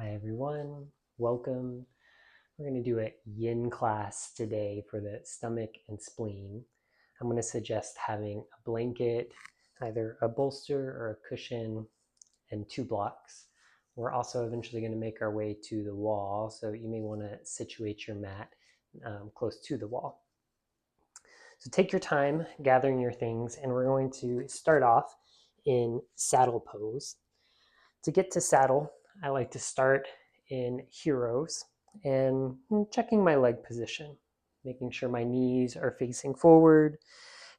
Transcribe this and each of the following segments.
Hi everyone, welcome. We're going to do a yin class today for the stomach and spleen. I'm going to suggest having a blanket, either a bolster or a cushion, and 2 blocks. We're also eventually going to make our way to the wall, so you may want to situate your mat close to the wall. So take your time gathering your things, and we're going to start off in saddle pose. To get to saddle, I like to start in heroes and checking my leg position, making sure my knees are facing forward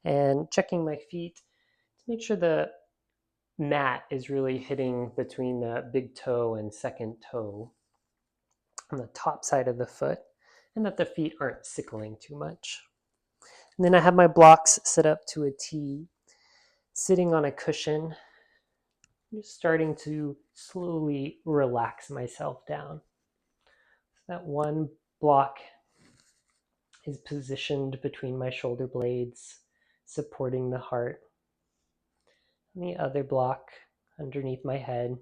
and checking my feet to make sure the mat is really hitting between the big toe and second toe on the top side of the foot and that the feet aren't sickling too much. And then I have my blocks set up to a T, sitting on a cushion, just starting to slowly relax myself down. So that one block is positioned between my shoulder blades, supporting the heart. And the other block underneath my head,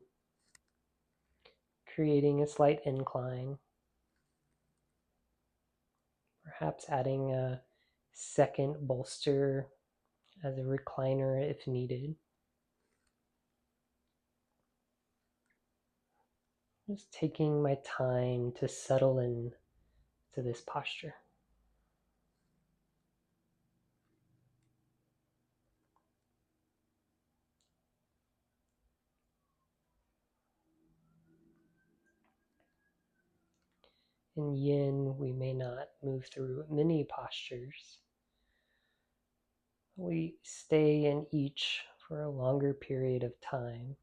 creating a slight incline. Perhaps adding a second bolster as a recliner if needed. Just taking my time to settle in to this posture. In yin, we may not move through many postures. We stay in each for a longer period of time,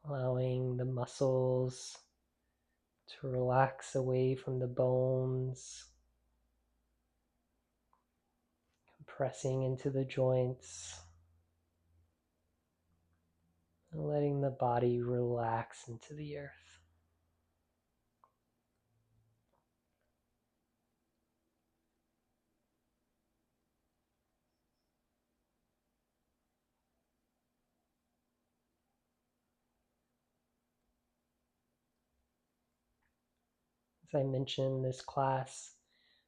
allowing the muscles to relax away from the bones, compressing into the joints, and letting the body relax into the earth. As I mentioned, this class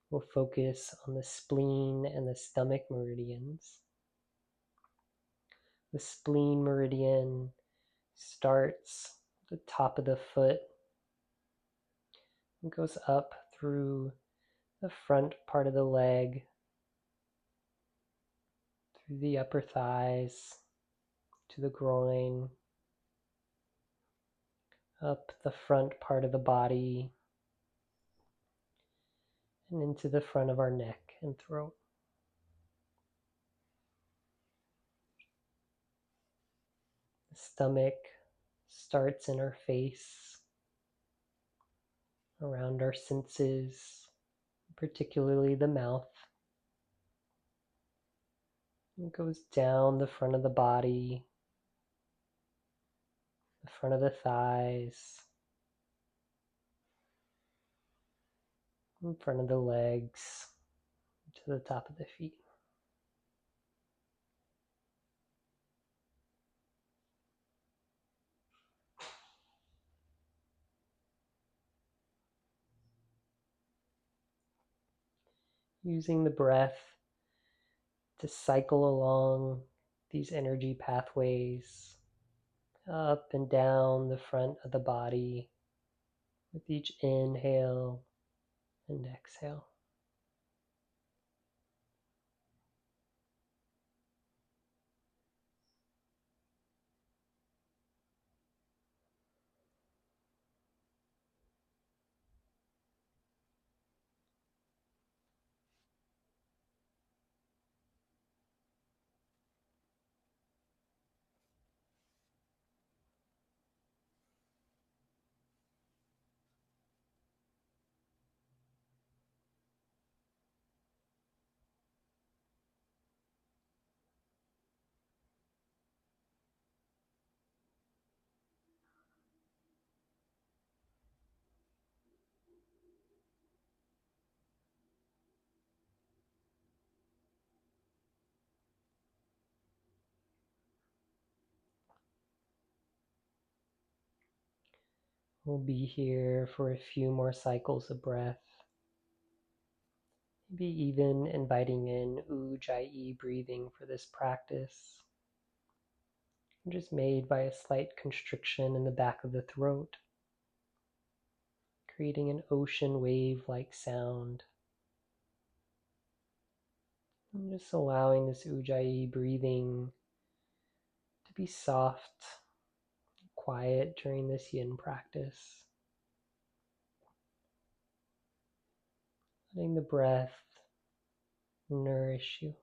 will focus on the spleen and the stomach meridians. The spleen meridian starts at the top of the foot and goes up through the front part of the leg, through the upper thighs, to the groin, up the front part of the body, and into the front of our neck and throat. The stomach starts in our face, around our senses, particularly the mouth. It goes down the front of the body, the front of the thighs, in front of the legs, to the top of the feet. Using the breath to cycle along these energy pathways up and down the front of the body with each inhale and exhale. We'll be here for a few more cycles of breath. Maybe even inviting in ujjayi breathing for this practice. Just made by a slight constriction in the back of the throat, creating an ocean wave-like sound. And just allowing this ujjayi breathing to be soft, quiet during this yin practice. Letting the breath nourish you.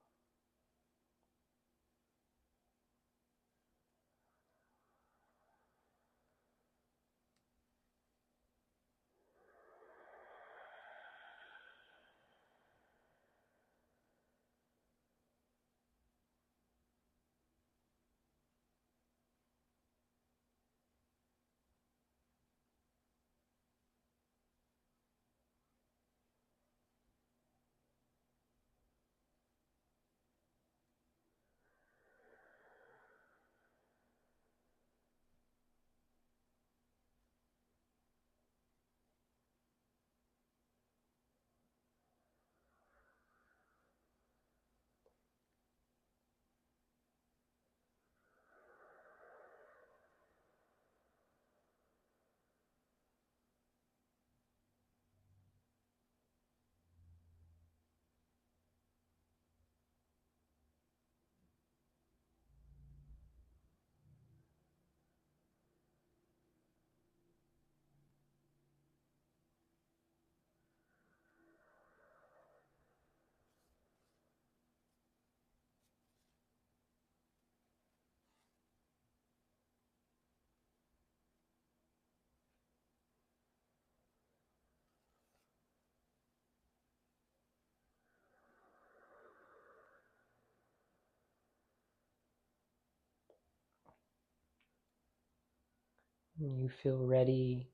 When you feel ready,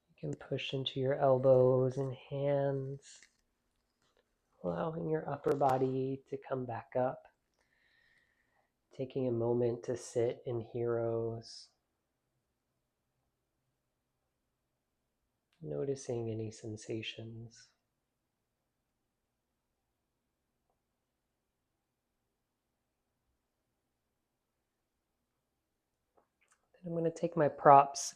you can push into your elbows and hands, allowing your upper body to come back up. Taking a moment to sit in heroes. Noticing any sensations. Then I'm going to take my props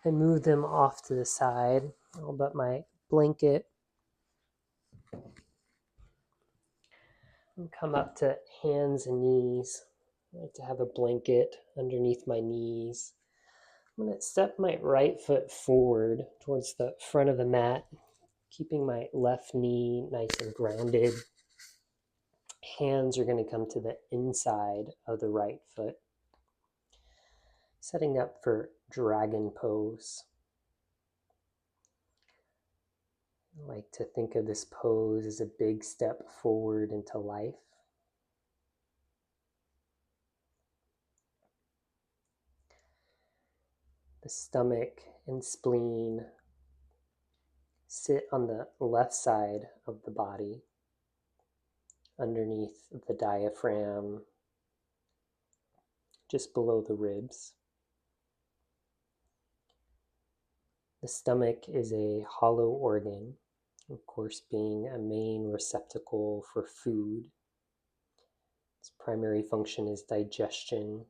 and move them off to the side. All but my blanket. And come up to hands and knees. I like to have a blanket underneath my knees. I'm going to step my right foot forward towards the front of the mat, keeping my left knee nice and grounded. Hands are going to come to the inside of the right foot. Setting up for dragon pose. I like to think of this pose as a big step forward into life. The stomach and spleen sit on the left side of the body, underneath the diaphragm, just below the ribs. The stomach is a hollow organ, of course, being a main receptacle for food. Its primary function is digestion,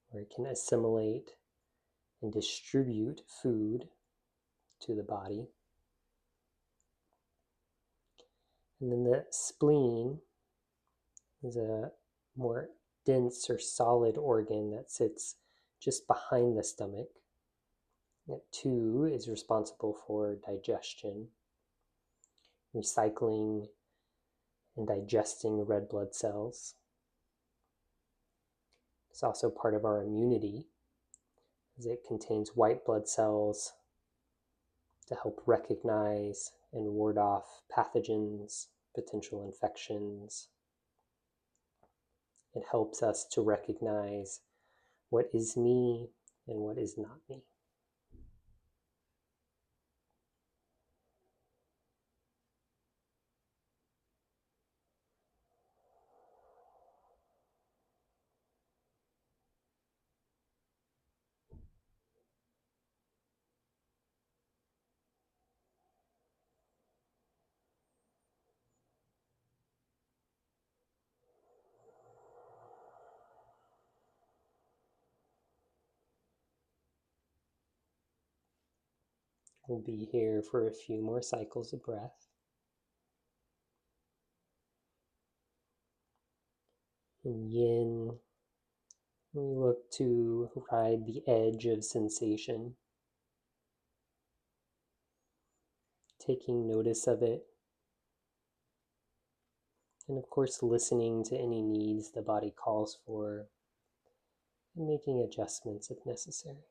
where it can assimilate and distribute food to the body. And then the spleen is a more dense or solid organ that sits just behind the stomach. It too is responsible for digestion, recycling and digesting red blood cells. It's also part of our immunity, as it contains white blood cells to help recognize and ward off pathogens, potential infections. It helps us to recognize what is me and what is not me. We'll be here for a few more cycles of breath. In yin, we look to ride the edge of sensation, taking notice of it, and of course listening to any needs the body calls for, and making adjustments if necessary.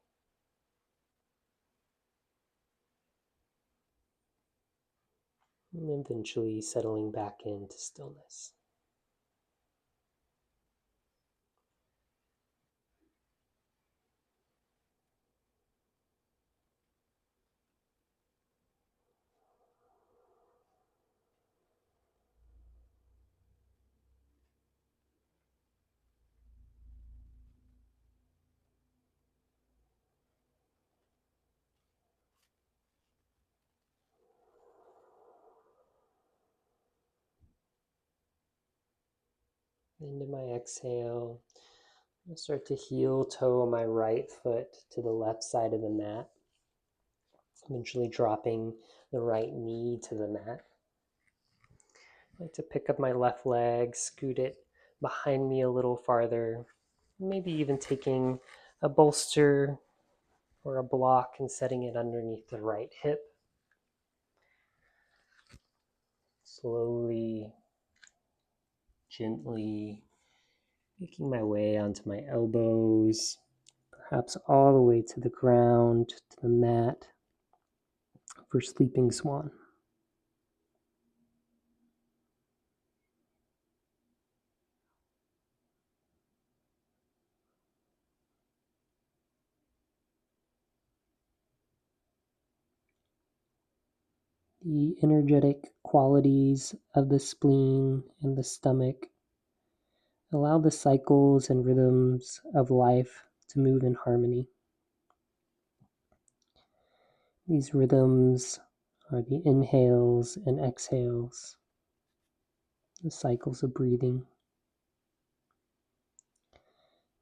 And eventually settling back into stillness. Into my exhale, I'll start to heel toe my right foot to the left side of the mat, eventually dropping the right knee to the mat. I like to pick up my left leg, scoot it behind me a little farther, maybe even taking a bolster or a block and setting it underneath the right hip. Slowly, gently making my way onto my elbows, perhaps all the way to the ground, to the mat for sleeping swan. The energetic qualities of the spleen and the stomach allow the cycles and rhythms of life to move in harmony. These rhythms are the inhales and exhales, the cycles of breathing.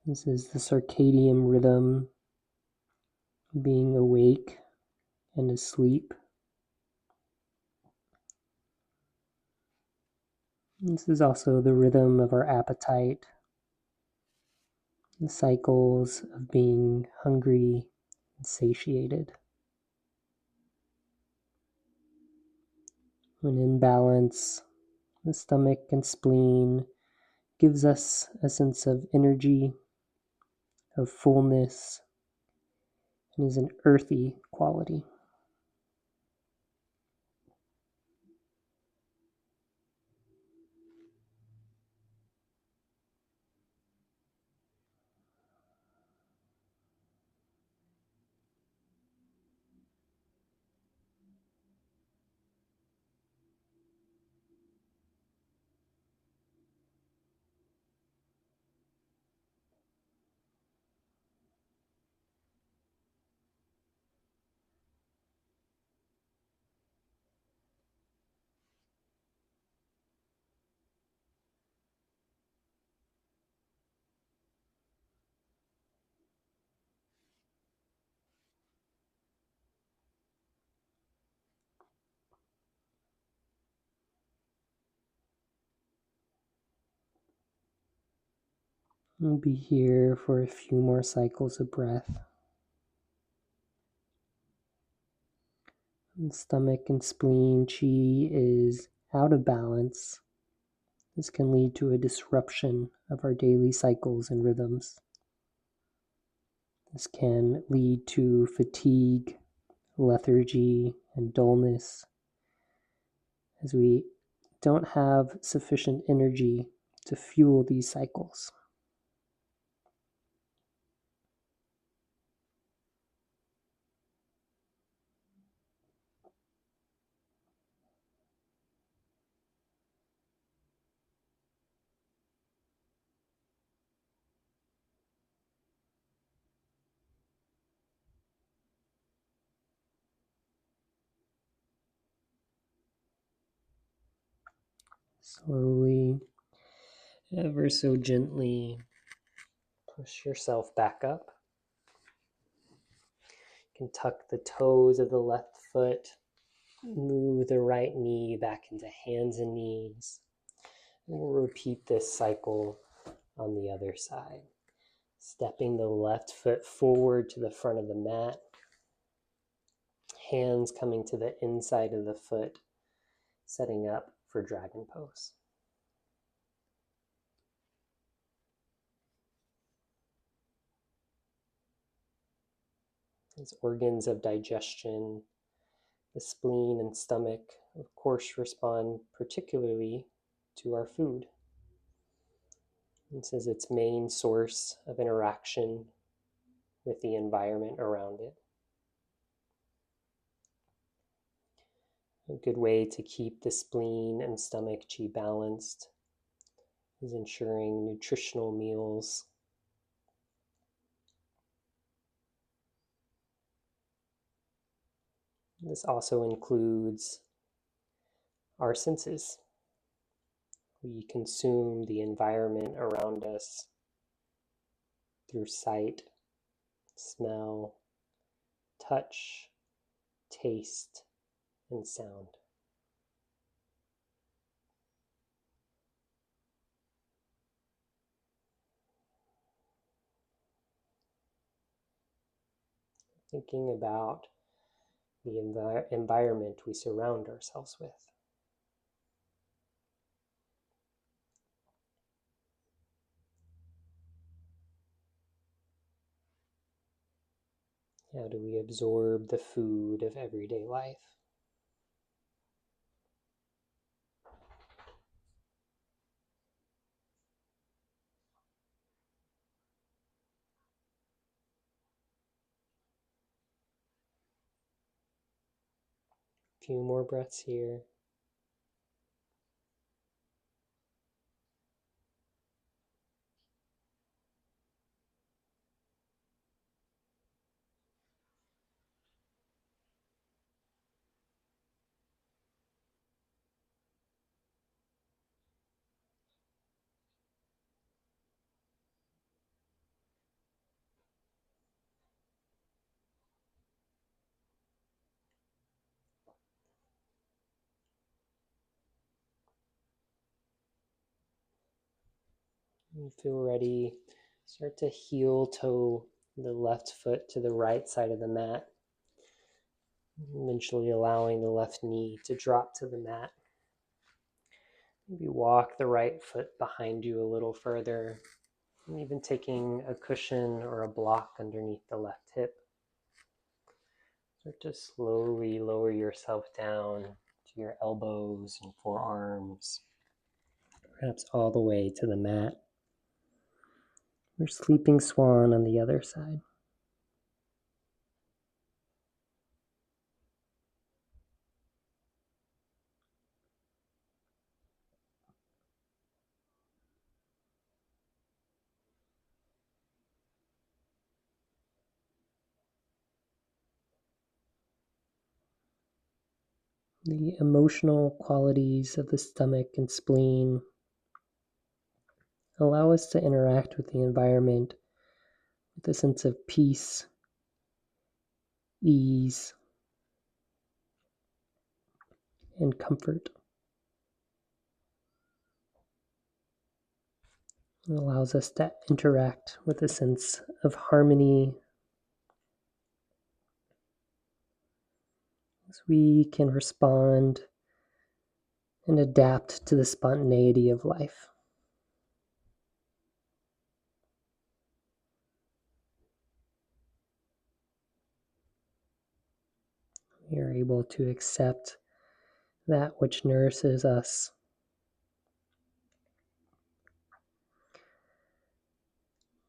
This is the circadian rhythm, being awake and asleep. This is also the rhythm of our appetite, the cycles of being hungry and satiated. When in balance, the stomach and spleen gives us a sense of energy, of fullness, and is an earthy quality. We'll be here for a few more cycles of breath. The stomach and spleen chi is out of balance. This can lead to a disruption of our daily cycles and rhythms. This can lead to fatigue, lethargy, and dullness, as we don't have sufficient energy to fuel these cycles. Slowly, ever so gently, push yourself back up. You You can tuck the toes of the left foot, move the right knee back into hands and knees. And we'll repeat this cycle on the other side. Stepping the left foot forward to the front of the mat, hands coming to the inside of the foot, setting up for dragon pose. These organs of digestion, the spleen and stomach, of course, respond particularly to our food. This is its main source of interaction with the environment around it. A good way to keep the spleen and stomach chi balanced is ensuring nutritional meals. This also includes our senses. We consume the environment around us through sight, smell, touch, taste, and sound. Thinking about the environment we surround ourselves with. How do we absorb the food of everyday life? A few more breaths here. When you feel ready, start to heel toe the left foot to the right side of the mat, eventually allowing the left knee to drop to the mat. Maybe walk the right foot behind you a little further, and even taking a cushion or a block underneath the left hip. Start to slowly lower yourself down to your elbows and forearms, perhaps all the way to the mat. Or sleeping swan on the other side. The emotional qualities of the stomach and spleen allow us to interact with the environment with a sense of peace, ease, and comfort. It allows us to interact with a sense of harmony as we can respond and adapt to the spontaneity of life. We are able to accept that which nourishes us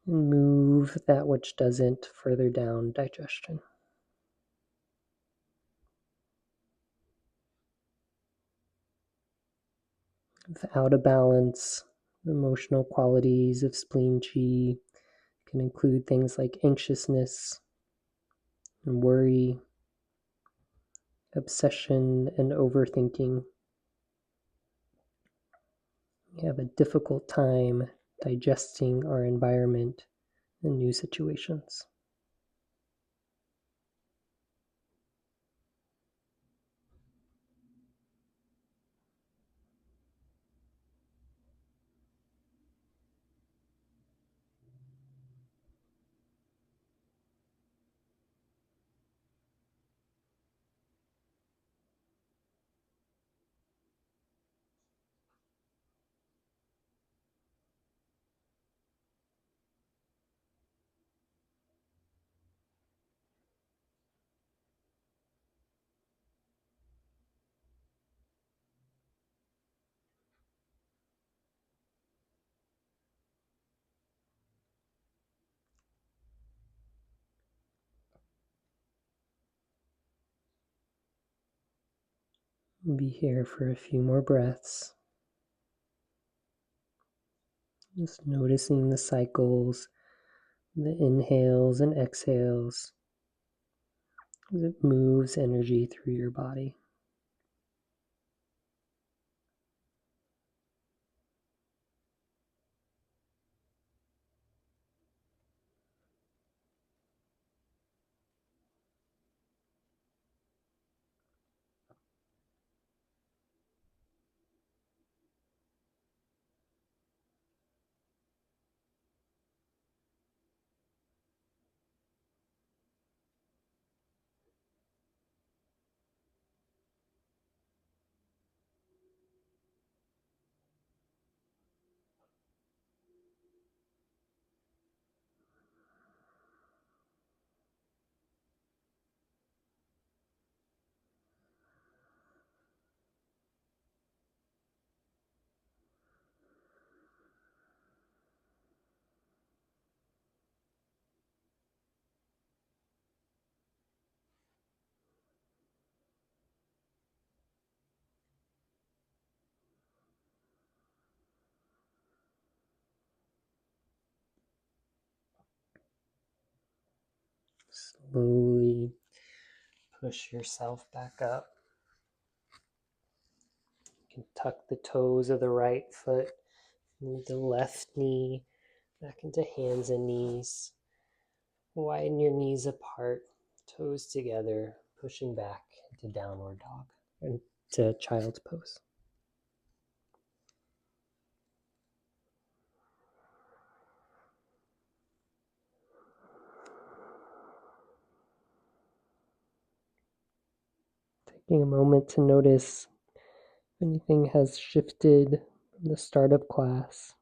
and move that which doesn't further down digestion. If out of balance, the emotional qualities of spleen chi can include things like anxiousness and worry, obsession and overthinking. We have a difficult time digesting our environment in new situations. We'll be here for a few more breaths. Just noticing the cycles, the inhales and exhales, as it moves energy through your body. Slowly push yourself back up. You can tuck the toes of the right foot, move the left knee back into hands and knees. Widen your knees apart, toes together, pushing back into downward dog, into child's pose. Taking a moment to notice if anything has shifted from the start of class.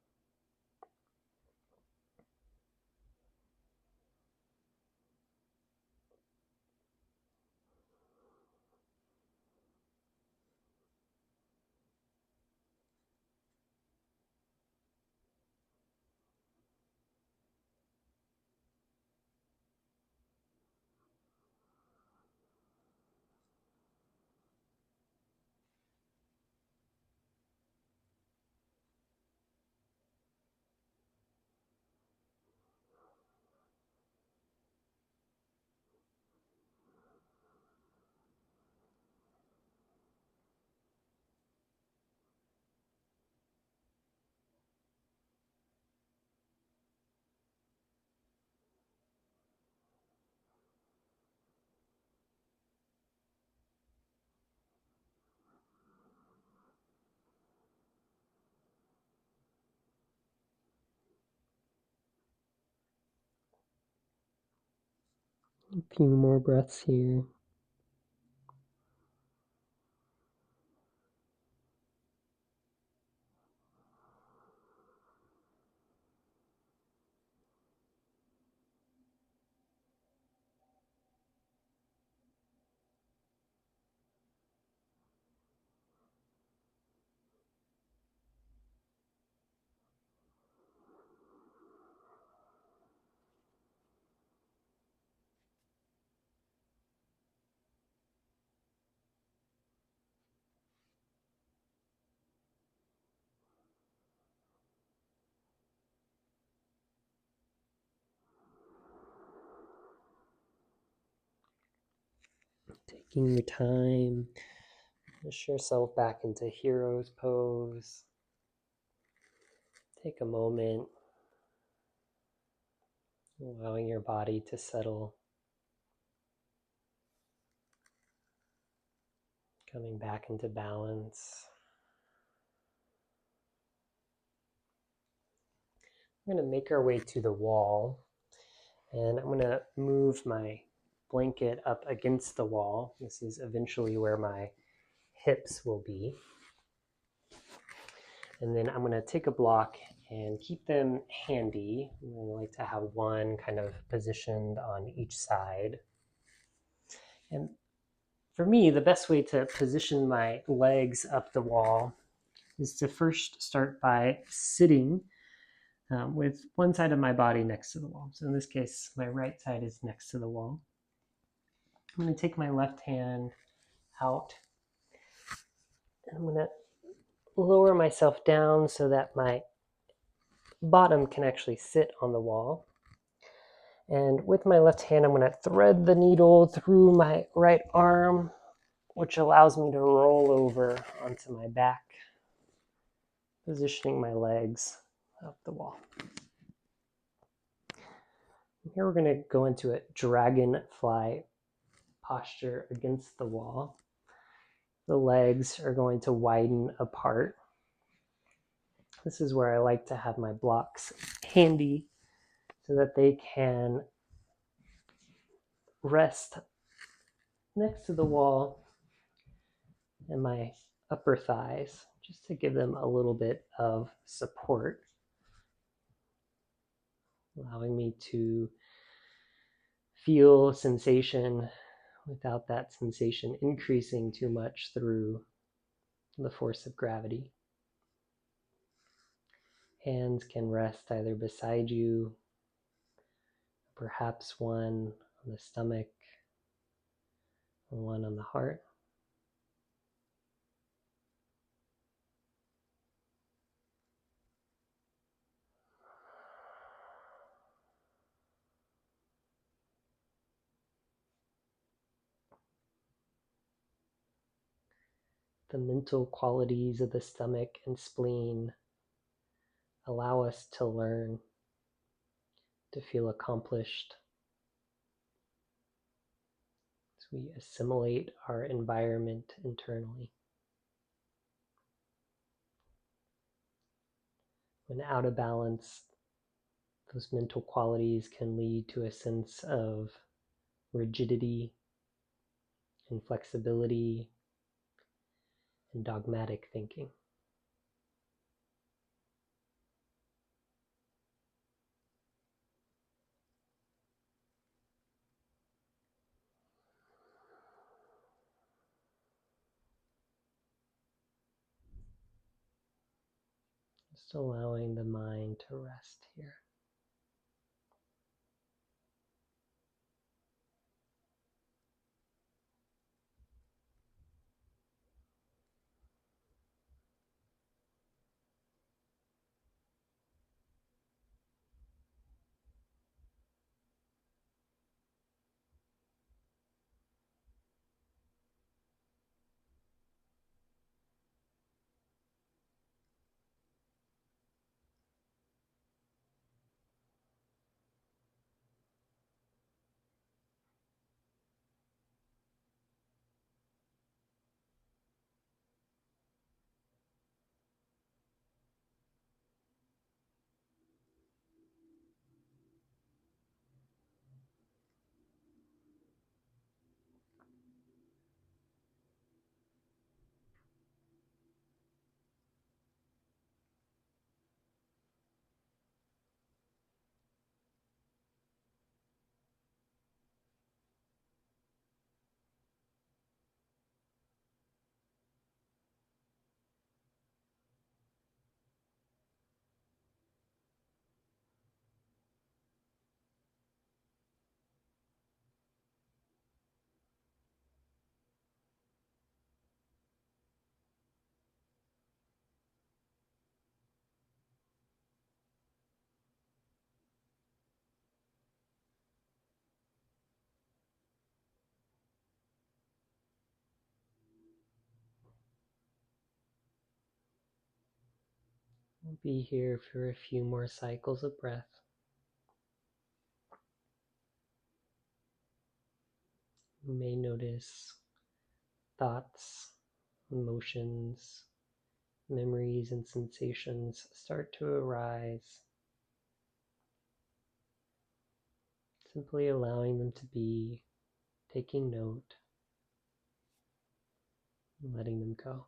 A few more breaths here. Taking your time, push yourself back into hero's pose. Take a moment, allowing your body to settle. Coming back into balance. We're going to make our way to the wall, and I'm going to move my blanket up against the wall. This is eventually where my hips will be. And then I'm going to take a block and keep them handy. I like to have one kind of positioned on each side. And for me, the best way to position my legs up the wall is to first start by sitting with one side of my body next to the wall. So in this case, my right side is next to the wall. I'm going to take my left hand out I'm going to lower myself down so that my bottom can actually sit on the wall. And with my left hand, I'm going to thread the needle through my right arm, which allows me to roll over onto my back, positioning my legs up the wall. Here we're going to go into a dragonfly posture against the wall. The legs are going to widen apart. This is where I like to have my blocks handy so that they can rest next to the wall and my upper thighs, just to give them a little bit of support, allowing me to feel sensation without that sensation increasing too much through the force of gravity. Hands can rest either beside you, perhaps one on the stomach, and one on the heart. The mental qualities of the stomach and spleen allow us to learn, to feel accomplished as we assimilate our environment internally. When out of balance, those mental qualities can lead to a sense of rigidity, inflexibility, and dogmatic thinking. Just allowing the mind to rest here. We'll be here for a few more cycles of breath. You may notice thoughts, emotions, memories, and sensations start to arise. Simply allowing them to be, taking note, and letting them go.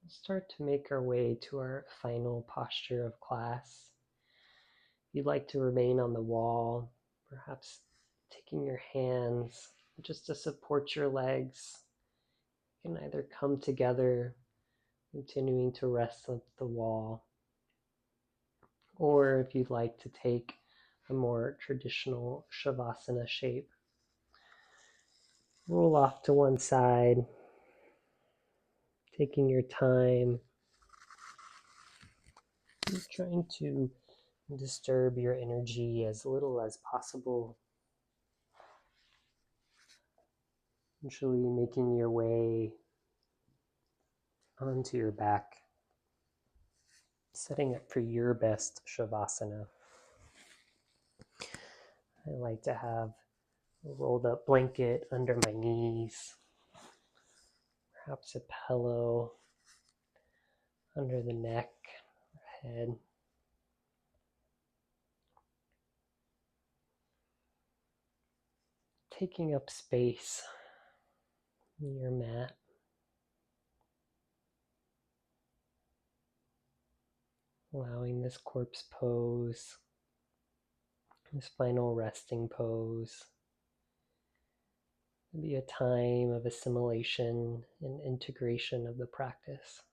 Start to make our way to our final posture of class. If you'd like to remain on the wall, perhaps taking your hands just to support your legs, you can either come together, continuing to rest on the wall, or if you'd like to take a more traditional shavasana shape, roll off to one side, taking your time, trying to disturb your energy as little as possible. Eventually making your way onto your back, setting up for your best shavasana. I like to have a rolled up blanket under my knees, perhaps a pillow under the neck or head. Taking up space in your mat. Allowing this corpse pose, this final resting pose, to be a time of assimilation and integration of the practice.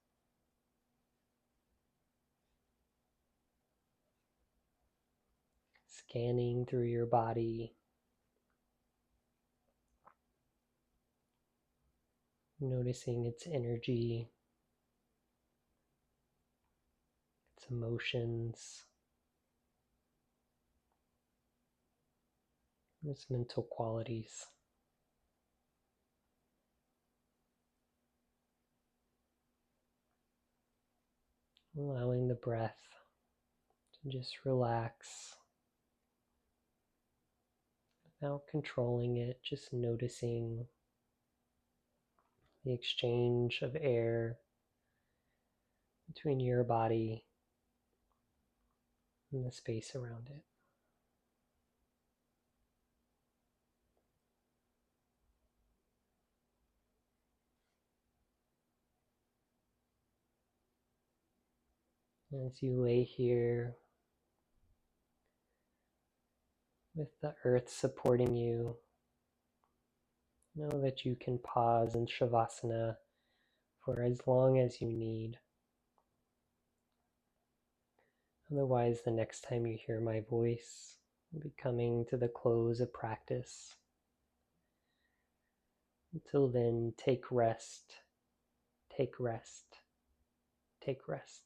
Scanning through your body, noticing its energy, its emotions, its mental qualities. Allowing the breath to just relax without controlling it, just noticing the exchange of air between your body and the space around it. As you lay here with the earth supporting you, know that you can pause in Shavasana for as long as you need. Otherwise, the next time you hear my voice, we'll be coming to the close of practice. Until then, take rest, take rest, take rest.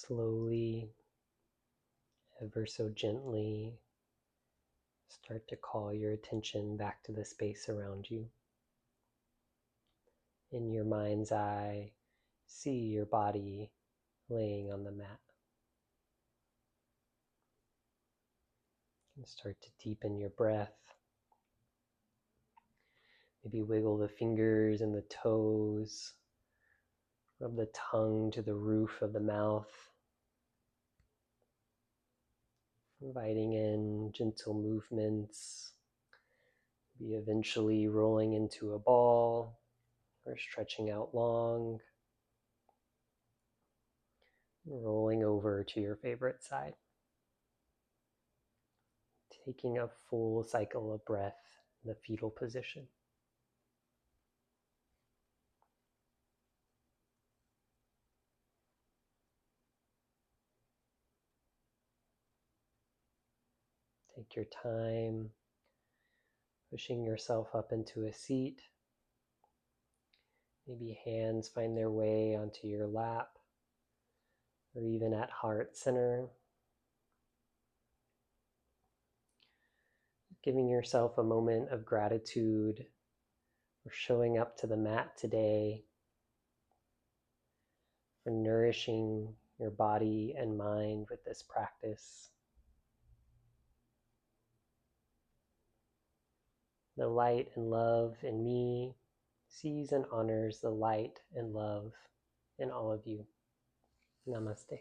Slowly, ever so gently, start to call your attention back to the space around you. In your mind's eye, see your body laying on the mat. And start to deepen your breath. Maybe wiggle the fingers and the toes. Rub the tongue to the roof of the mouth. Inviting in gentle movements. Maybe eventually rolling into a ball or stretching out long. Rolling over to your favorite side. Taking a full cycle of breath in the fetal position. Take your time, pushing yourself up into a seat. Maybe hands find their way onto your lap or even at heart center. Giving yourself a moment of gratitude for showing up to the mat today, for nourishing your body and mind with this practice. The light and love in me sees and honors the light and love in all of you. Namaste.